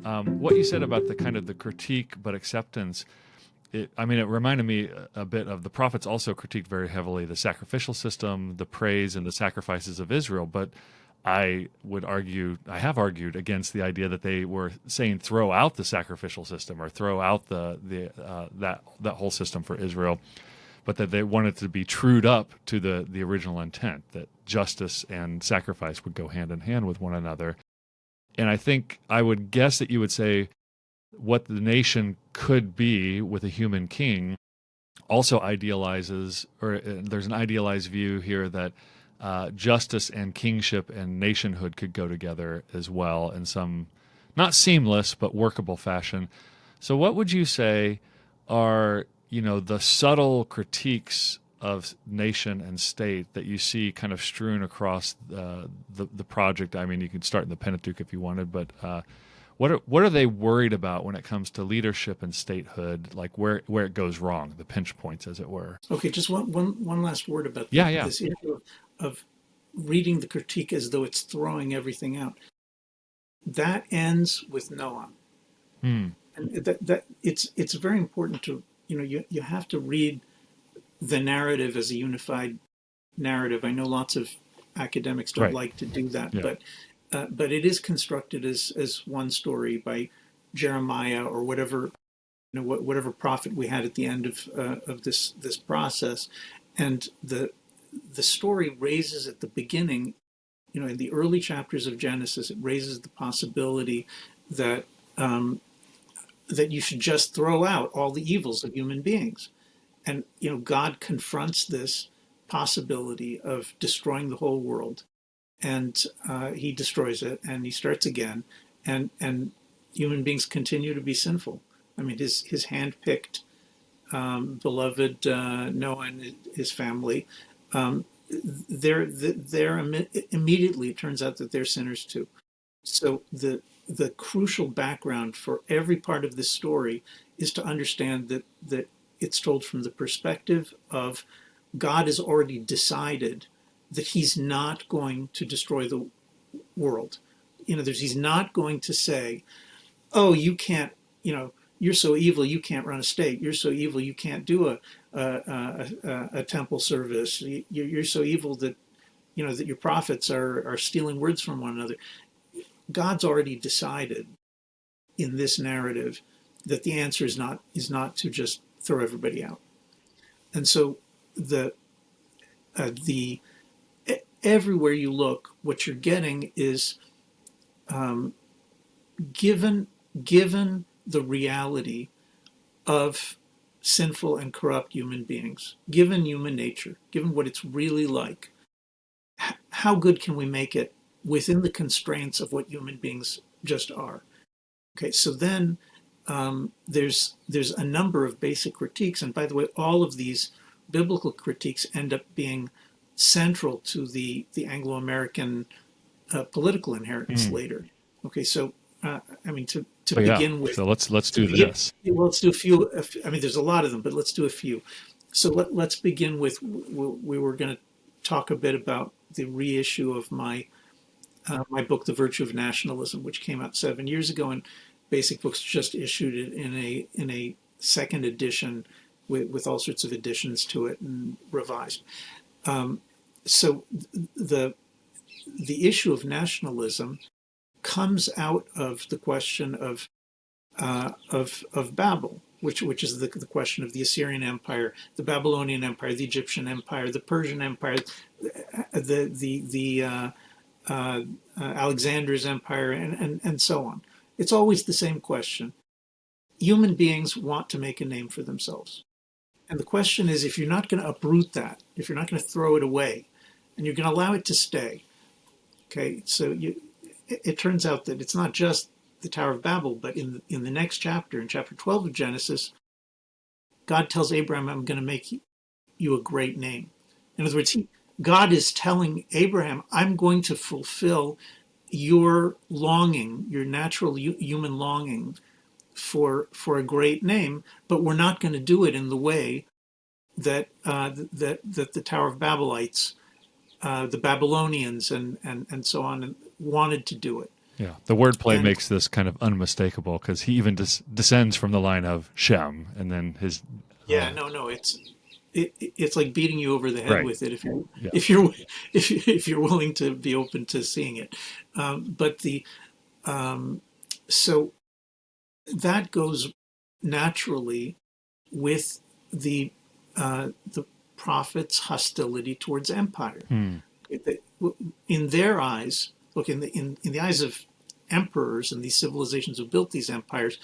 What you said about the kind of the critique but acceptance, it reminded me a bit of the prophets also critiqued very heavily the sacrificial system, the praise and the sacrifices of Israel. But I would argue, I have argued against the idea that they were saying throw out the sacrificial system or throw out that whole system for Israel, but that they wanted to be trued up to the original intent, that justice and sacrifice would go hand in hand with one another. And I think I would guess that you would say what the nation could be with a human king also idealizes, or there's an idealized view here that justice and kingship and nationhood could go together as well in some not seamless but workable fashion. So what would you say are, the subtle critiques of nation and state that you see kind of strewn across the project? I mean, you could start in the Pentateuch if you wanted, but what are they worried about when it comes to leadership and statehood, like where it goes wrong, the pinch points, as it were? Okay, just one last word about Yeah. this issue of reading the critique as though it's throwing everything out. That ends with Noah, Hmm. and that it's very important to you have to read the narrative as a unified narrative. I know lots of academics don't Right. like to do that, Yeah. but it is constructed as one story by Jeremiah or whatever whatever prophet we had at the end of this process, and the story raises at the beginning, in the early chapters of Genesis, it raises the possibility that that you should just throw out all the evils of human beings. And God confronts this possibility of destroying the whole world, and he destroys it, and he starts again, and human beings continue to be sinful. I mean, his hand-picked, beloved Noah and his family, they're immediately, it turns out that they're sinners too. So the crucial background for every part of this story is to understand that it's told from the perspective of God has already decided that he's not going to destroy the world. He's not going to say, oh, you can't, you're so evil you can't run a state. You're so evil you can't do a temple service. You're so evil that that your prophets are stealing words from one another. God's already decided in this narrative that the answer is not to just throw everybody out. And so the everywhere you look, what you're getting is um, given the reality of sinful and corrupt human beings, given human nature, given what it's really like, how good can we make it within the constraints of what human beings just are? Okay, so then there's a number of basic critiques, and by the way, all of these biblical critiques end up being central to the Anglo-American political inheritance Hmm. later. Okay, so I mean to So yeah. begin with, So let's do this. well, let's do a few. I mean, there's a lot of them, but let's do a few. So let's begin with we were going to talk a bit about the reissue of my book, The Virtue of Nationalism, which came out 7 years ago, and Basic Books just issued it in a second edition with all sorts of additions to it and revised. So the issue of nationalism comes out of the question of Babel, which is the question of the Assyrian Empire, the Babylonian Empire, the Egyptian Empire, the Persian Empire, the Alexander's Empire, and so on. It's always the same question. Human beings want to make a name for themselves. And the question is, if you're not going to uproot that, if you're not going to throw it away, and you're going to allow it to stay, okay, so it turns out that it's not just the Tower of Babel, but in the next chapter, in chapter 12 of Genesis, God tells Abraham, I'm going to make you a great name. In other words, God is telling Abraham, I'm going to fulfill your longing, your natural human longing for a great name, but we're not going to do it in the way that the Tower of Babelites, the Babylonians, and so on wanted to do it. Yeah, the wordplay And makes this kind of unmistakable because he even descends from the line of Shem, and then his yeah, no, it's like beating you over the head right. with it Yeah. if you're if you're willing to be open to seeing it. But the so that goes naturally with the prophet's hostility towards empire. Hmm. In their eyes, look, in the eyes of emperors and these civilizations who built these empires,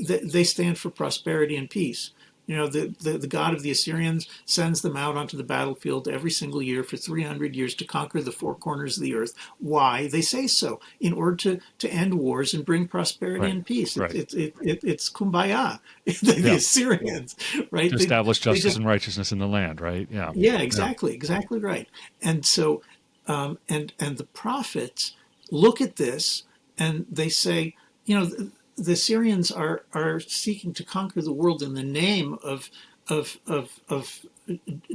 they stand for prosperity and peace. You know, the god of the Assyrians sends them out onto the battlefield every single year for 300 years to conquer the four corners of the earth. Why? They say so, in order to end wars and bring prosperity Right. and peace. Right. It's kumbaya. The Yeah. Assyrians, right? To establish They justice just and righteousness in the land. Right. Yeah. yeah, Yeah. exactly right. And so, and the prophets look at this and they say, you know, the Syrians are seeking to conquer the world in the name of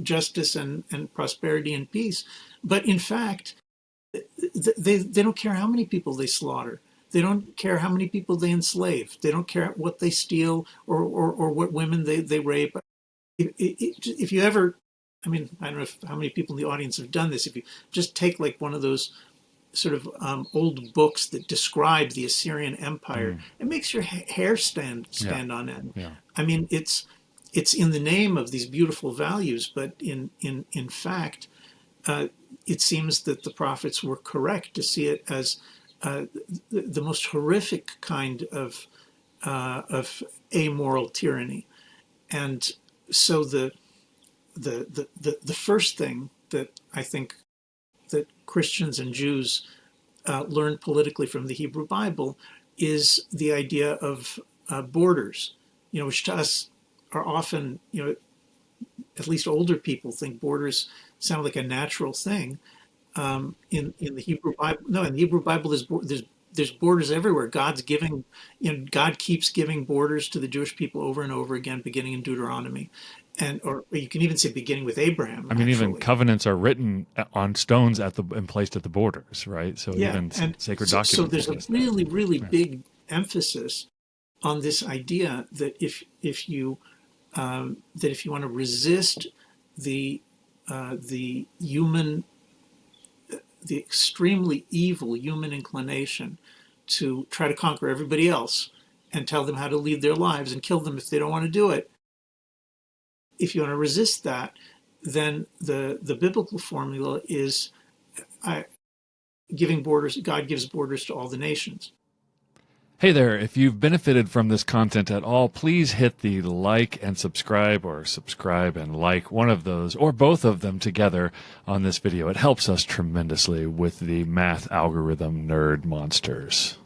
justice and prosperity and peace, but in fact, they don't care how many people they slaughter. They don't care how many people they enslave. They don't care what they steal or what women they rape. If you ever, I mean, I don't know how many people in the audience have done this. If you just take like one of those sort of old books that describe the Assyrian Empire, Mm. it makes your hair Yeah. stand on end. Yeah. I mean, it's in the name of these beautiful values, but in fact, uh, it seems that the prophets were correct to see it as uh, the most horrific kind of amoral tyranny. And so the first thing that I think that Christians and Jews learn politically from the Hebrew Bible is the idea of borders, you know, which to us are often, you know, at least older people think borders sound like a natural thing. In the Hebrew Bible, no, in the Hebrew Bible, there's borders everywhere. God's giving, you know, God keeps giving borders to the Jewish people over and over again, beginning in Deuteronomy, and or you can even say beginning with Abraham, I mean, even actually. covenants are written on stones at the and placed at the borders, right? So Yeah, even and sacred so documents there's a exist there. really Yeah. big emphasis on this idea that if you that if you want to resist the the human the extremely evil human inclination to try to conquer everybody else and tell them how to lead their lives and kill them if they don't want to do it. If you want to resist that, then the biblical formula is uh, giving borders. God gives borders to all the nations. Hey there, if you've benefited from this content at all, please hit the like and subscribe or subscribe and like one of those or both of them together on this video. It helps us tremendously with the math algorithm nerd monsters.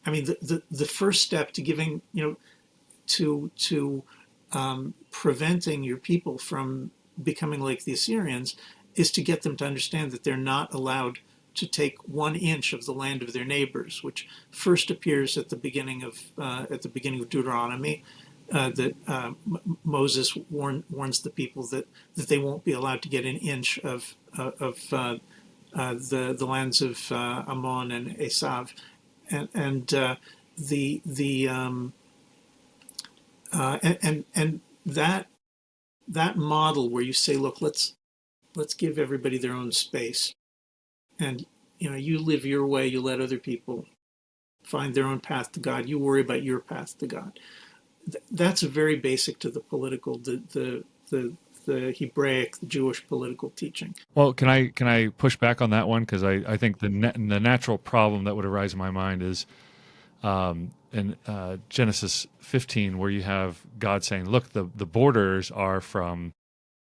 I mean, the first step to giving, you know, to preventing your people from becoming like the Assyrians is to get them to understand that they're not allowed to take 1 inch of the land of their neighbors, which first appears at the beginning of Deuteronomy. That Moses warns the people that they won't be allowed to get an inch of the lands of Ammon and Esav, and the and that model where you say, look, let's give everybody their own space, and you know, you live your way, you let other people find their own path to God, you worry about your path to God. That's very basic to the political, the Hebraic, the Jewish political teaching. Well, can I push back on that one because I think the natural problem that would arise in my mind is in Genesis 15 where you have God saying, "Look, the borders are from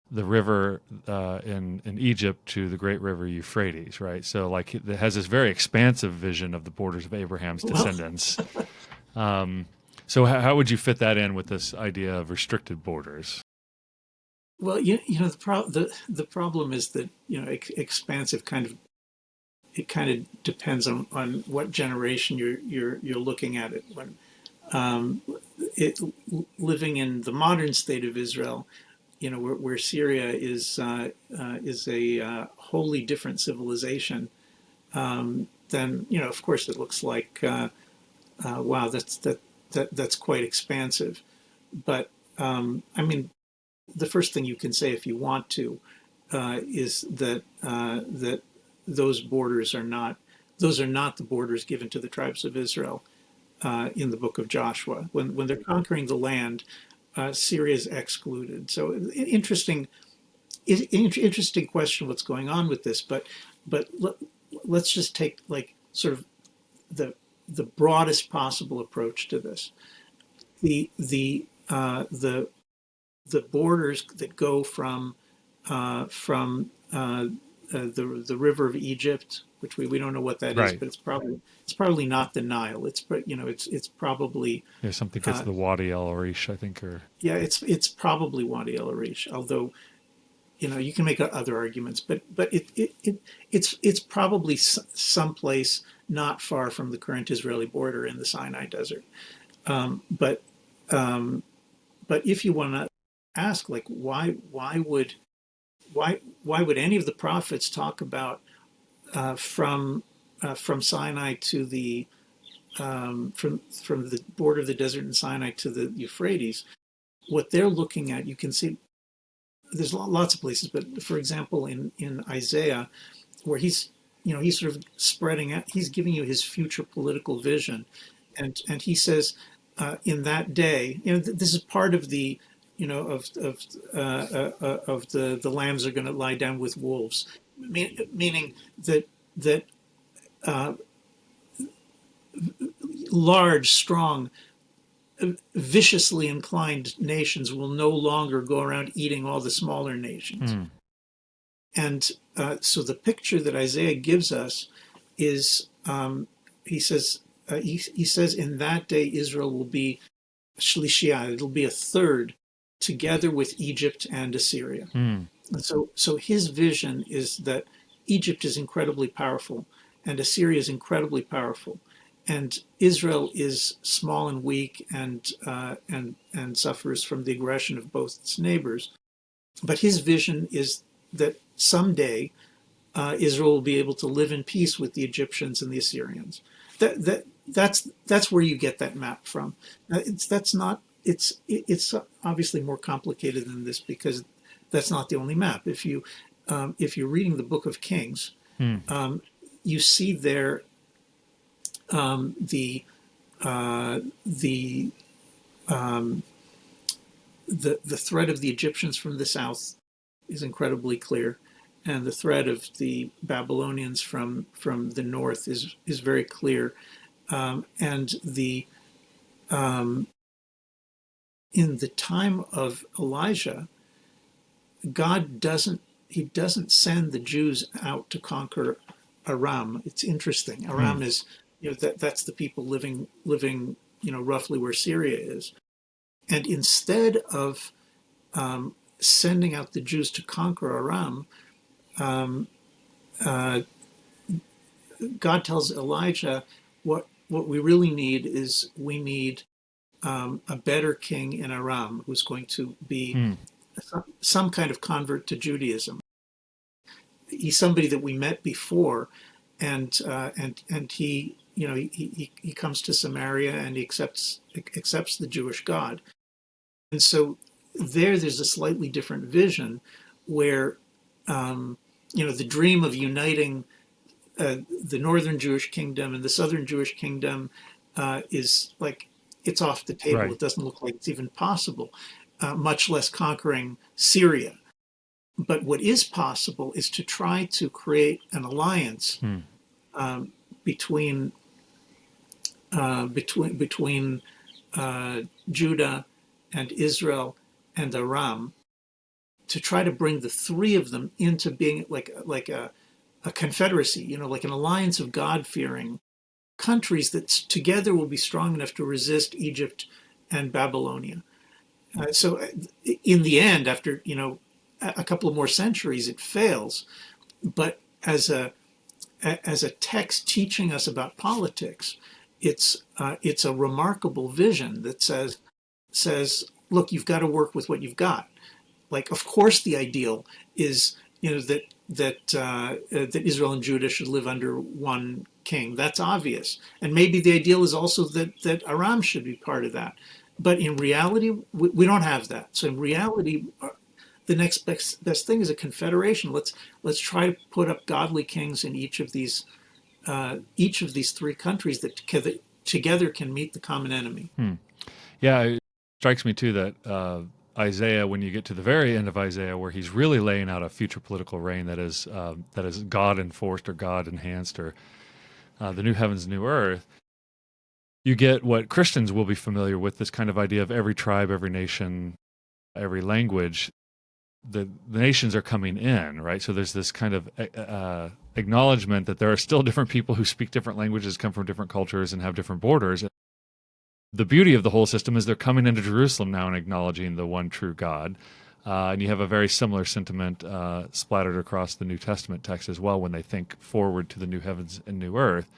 the river in Egypt to the great river Euphrates," right? So like it has this very expansive vision of the borders of Abraham's Well, descendants. So how would you fit that in with this idea of restricted borders? well, you know, the problem is that, you know, expansive kind of, it kind of depends on what generation you're looking at it. When um, it living in the modern state of Israel, you know, where Syria is a wholly different civilization. then of course it looks like wow, that's quite expansive. But I mean, the first thing you can say if you want to is that those borders are not the borders given to the tribes of Israel in the book of Joshua. When they're conquering the land, Syria is excluded. So interesting question what's going on with this, but let's just take like sort of the broadest possible approach to this. The the the the borders that go from the river of Egypt, which we don't know what that is, Right. but it's probably not the Nile. It's probably Yeah, something gets the Wadi El Arish, I think, or yeah, it's probably Wadi El Arish. Although you can make other arguments, but it's probably someplace not far from the current Israeli border in the Sinai Desert. Um, but um, but if you want to ask, like, why would any of the prophets talk about from Sinai to the from the border of the desert in Sinai to the Euphrates? What they're looking at, you can see there's lots of places, but for example, in Isaiah, where he's sort of spreading out, he's giving you his future political vision, and he says, in that day, this is part of the of the lambs are going to lie down with wolves, meaning that uh, large, strong, viciously inclined nations will no longer go around eating all the smaller nations. mm, And so the picture that Isaiah gives us is, he says, in that day Israel will be Shlishiyah, it'll be a third, together with Egypt and Assyria. mm, And so his vision is that Egypt is incredibly powerful, and Assyria is incredibly powerful, and Israel is small and weak, and suffers from the aggression of both its neighbors. But his vision is that someday Israel will be able to live in peace with the Egyptians and the Assyrians. That's where you get that map from. That's not. It's obviously more complicated than this because that's not the only map. If you're reading the Book of Kings, mm. you see there the the the threat of the Egyptians from the south is incredibly clear, and the threat of the Babylonians from the north is very clear. And the in the time of Elijah, God doesn't send the Jews out to conquer Aram. It's interesting. Mm. Aram is that's the people living roughly where Syria is. And instead of sending out the Jews to conquer Aram, um, uh, God tells Elijah, what we really need is we need a better king in Aram who's going to be Mm. some kind of convert to Judaism. He's somebody that we met before, and he he comes to Samaria and he accepts the Jewish God. And so there's a slightly different vision where the dream of uniting the northern Jewish kingdom and the southern Jewish kingdom is like it's off the table. Right. It doesn't look like it's even possible, much less conquering Syria. But what is possible is to try to create an alliance Mm. um, between between Judah and Israel and Aram to try to bring the three of them into being like a confederacy, like an alliance of God-fearing countries that together will be strong enough to resist Egypt and Babylonia. So in the end, after a couple of more centuries, it fails. But as a text teaching us about politics, it's a remarkable vision that says, look, you've got to work with what you've got. Like, of course, the ideal is that Israel and Judah should live under one king. That's obvious. And maybe the ideal is also that Aram should be part of that. But in reality, we don't have that. So in reality, the next best thing is a confederation. Let's try to put up godly kings in each of these three countries that together can meet the common enemy. Yeah, it strikes me too that Isaiah, when you get to the very end of Isaiah, where he's really laying out a future political reign that is God enforced or God enhanced, or the new heavens, new earth, you get what Christians will be familiar with, this kind of idea of every tribe, every nation, every language. The nations are coming in, right? So there's this kind of acknowledgement that there are still different people who speak different languages, come from different cultures, and have different borders. The beauty of the whole system is they're coming into Jerusalem now and acknowledging the one true God. And you have a very similar sentiment splattered across the New Testament text as well when they think forward to the new heavens and new earth.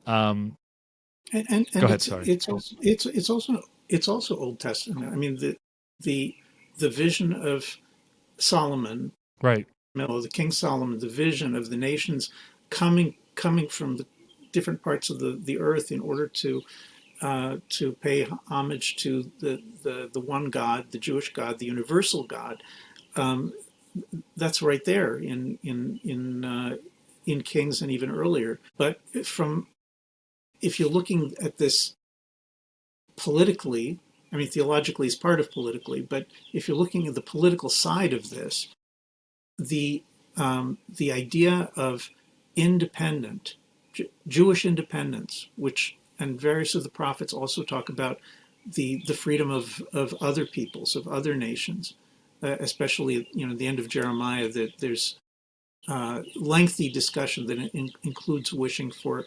Go ahead. Sorry. It's also Old Testament. I mean, the vision of Solomon, Right. the King Solomon, the vision of the nations coming from the different parts of the earth in order to pay homage to the one God, the Jewish God, the universal God. That's right there in Kings and even earlier. But if you're looking at this politically, I mean, theologically is part of politically, but if you're looking at the political side of this, the idea of independent, Jewish independence, which and various of the prophets also talk about the freedom of other peoples, of other nations, especially at the end of Jeremiah. That there's lengthy discussion that includes wishing for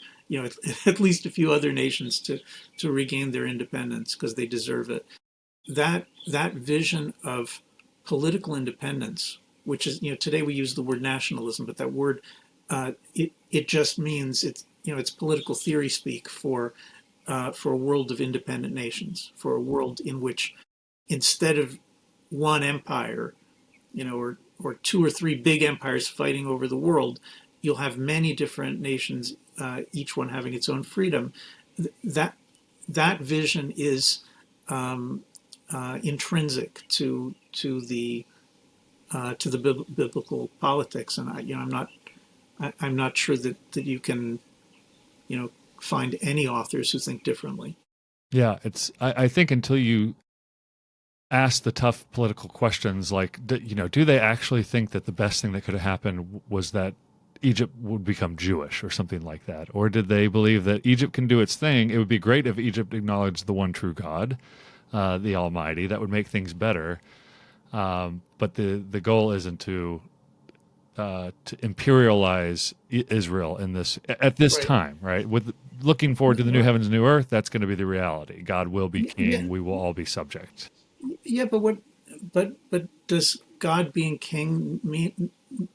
at least a few other nations to regain their independence because they deserve it. That vision of political independence, which is today we use the word nationalism, but that word it just means it's political theory speak for a world of independent nations, for a world in which instead of one empire, or two or three big empires fighting over the world, you'll have many different nations, each one having its own freedom. That vision is intrinsic to the biblical politics, and I'm not sure that you can find any authors who think differently. Yeah, I think until you ask the tough political questions like, do they actually think that the best thing that could have happened was that Egypt would become Jewish or something like that? Or did they believe that Egypt can do its thing? It would be great if Egypt acknowledged the one true God, the Almighty. That would make things better. But the goal isn't to imperialize Israel at this Right. time, right? With looking forward to the new heavens, new earth, that's going to be the reality. God will be king. Yeah, We will all be subject. yeah, but does God being king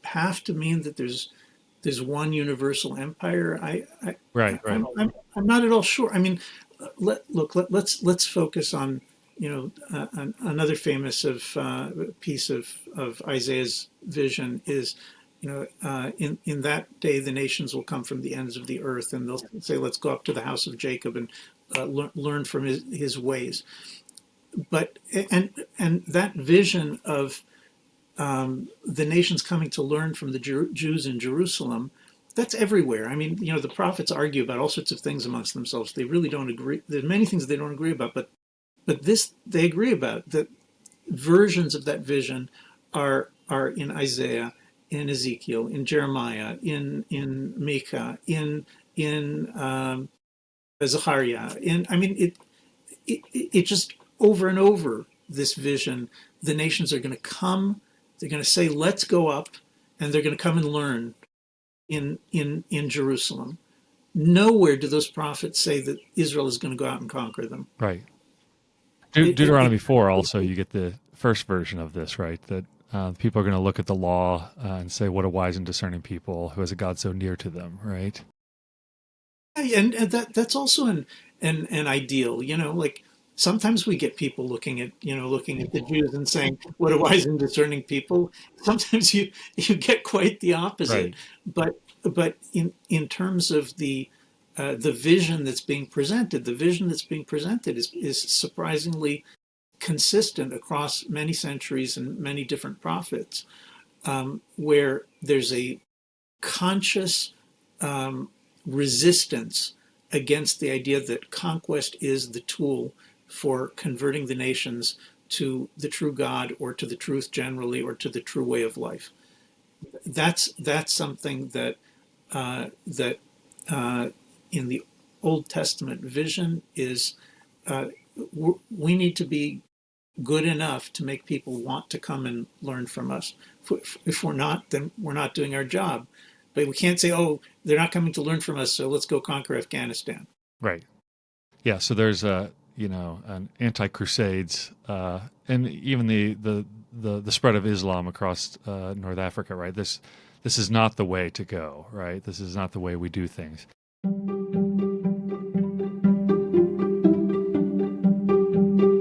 have to mean that there's one universal empire? Right, right. I'm not at all sure. I mean, let's focus on another famous piece of Isaiah's vision is in that day the nations will come from the ends of the earth and they'll say let's go up to the house of Jacob and learn from his ways. But and that vision of the nations coming to learn from the Jews in Jerusalem, that's everywhere. I mean, the prophets argue about all sorts of things amongst themselves. They really don't agree. There's many things they don't agree about, but this they agree about. That versions of that vision are in Isaiah, in Ezekiel, in Jeremiah, in Micah, in Zechariah. I mean, it just over and over this vision. The nations are going to come. They're going to say, "Let's go up," and they're going to come and learn in Jerusalem. Nowhere do those prophets say that Israel is going to go out and conquer them. Right. It, it, Deuteronomy it, 4 also, you get the first version of this, right? That people are going to look at the law and say, what a wise and discerning people who has a God so near to them, right? and that's also an ideal. Like sometimes we get people looking at the Jews and saying, "What a wise and discerning people." Sometimes you get quite the opposite. Right. But but in terms of the vision that's being presented, the vision that's being presented is surprisingly consistent across many centuries and many different prophets, where there's a conscious resistance against the idea that conquest is the tool for converting the nations to the true God or to the truth generally or to the true way of life. That's something that in the Old Testament vision is we need to be good enough to make people want to come and learn from us. If we're not, then we're not doing our job. But we can't say, oh, they're not coming to learn from us, so let's go conquer Afghanistan. Right. Yeah. So there's a an anti-crusades and even the spread of Islam across North Africa. Right. This is not the way to go. Right. This is not the way we do things.